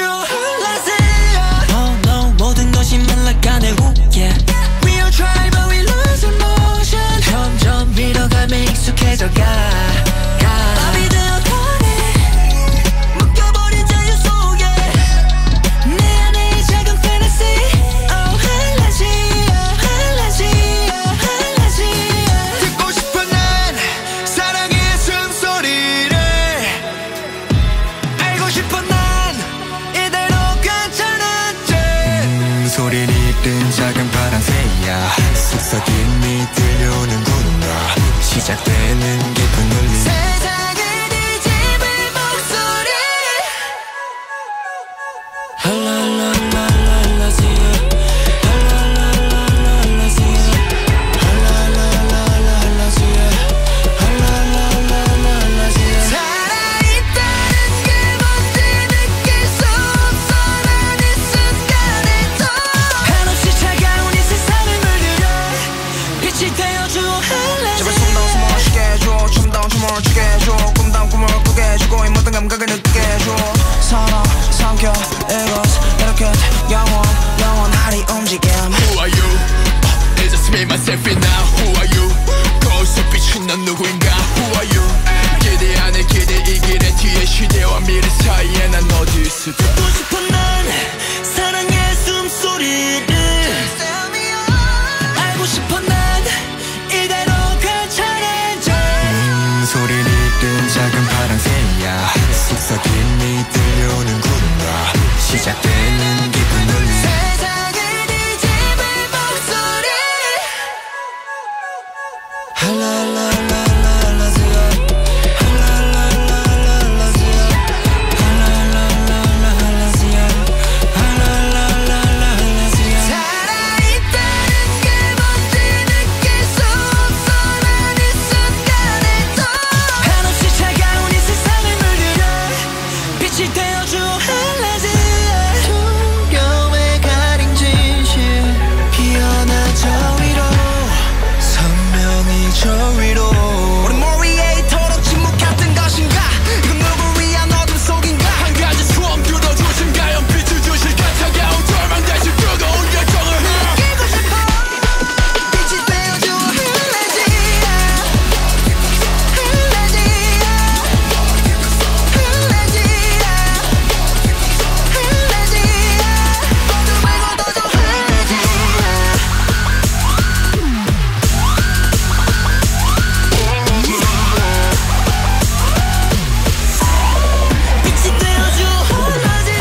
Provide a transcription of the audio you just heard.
Halazia. Oh no, 모든 것이 말라가네. Yeah. We all try but we lose emotion. 점점 밀어가며 익숙해져가. 밤이 되어가네. 묶여버린 자유 속에 내 안에 이 작은 fantasy. Oh Halazia, Halazia, Halazia. 듣고 싶어 난 사랑의 숨소리를. 알고 싶어 난 이대로 괜찮은지. 소리를 잃은 작은 파랑새야. 속삭임이 들려오는구나. 시작되는 깊은 울림. 세상을 뒤집을 목소리. 할랄랄랄랄라지야. 할랄랄랄랄라지야. 할랄랄랄랄라지야. 할랄랄랄랄라지야. 살아있다는 게 뭔지 느낄 수 없어. 난 이 순간에도 한없이 차가운 이 세상을 물들여 빛이 되어주어. 제발 숨다운 숨을 쉬게 해줘. 춤다운 춤을 추게 해줘. 꿈다운 꿈을 꾸게 해주고 이 모든 감각을 느끼게 해줘. 서로 삼켜 Yeoss 이렇게 영원하리 움직임. Who are you? It's just me, myself and now. Who are you? 거울속 비춘 넌 누구인가? Who are you? 기대 안에 기대 이 길의 뒤에 시대와 미래 사이에 난 어디 있을까? 듣고 싶어 난 사랑의 숨소리를. 알고 싶어 난 이대로 괜찮은지. 소리를 잃은 작은 파랑새야. 속삭임이 들려오는구나. 시작되는 깊은 울림. 세상을 뒤집을 목소리. 할랄랄랄랄라지야. 할랄랄랄랄라지야. 할랄랄랄랄라지야. 할랄랄랄랄라지야. 살아있다는 게 뭔지 느낄 수 없어. 난 이 순간에도 한없이 차가운 이 세상을 물들여 빛이 되어주어. 할라지아. 두려움에 가린 진실 피어나 저 위로. 선명히 저 위로. 우리 뭘 위해 이토록 침묵했던 것인가. 이건 누굴 위한 어둠 속인가. 한 가지 소원 들어주신가. 연빛을 주실 차가운 절망대신 뜨거운 열정을 느끼고 싶어. 빛이 되어주어. 할라지아. 할라지아. 할라지아. 할라지아. 어둠 말고 더 줘. 할라지아. 빛이 되어줘. 할라지아.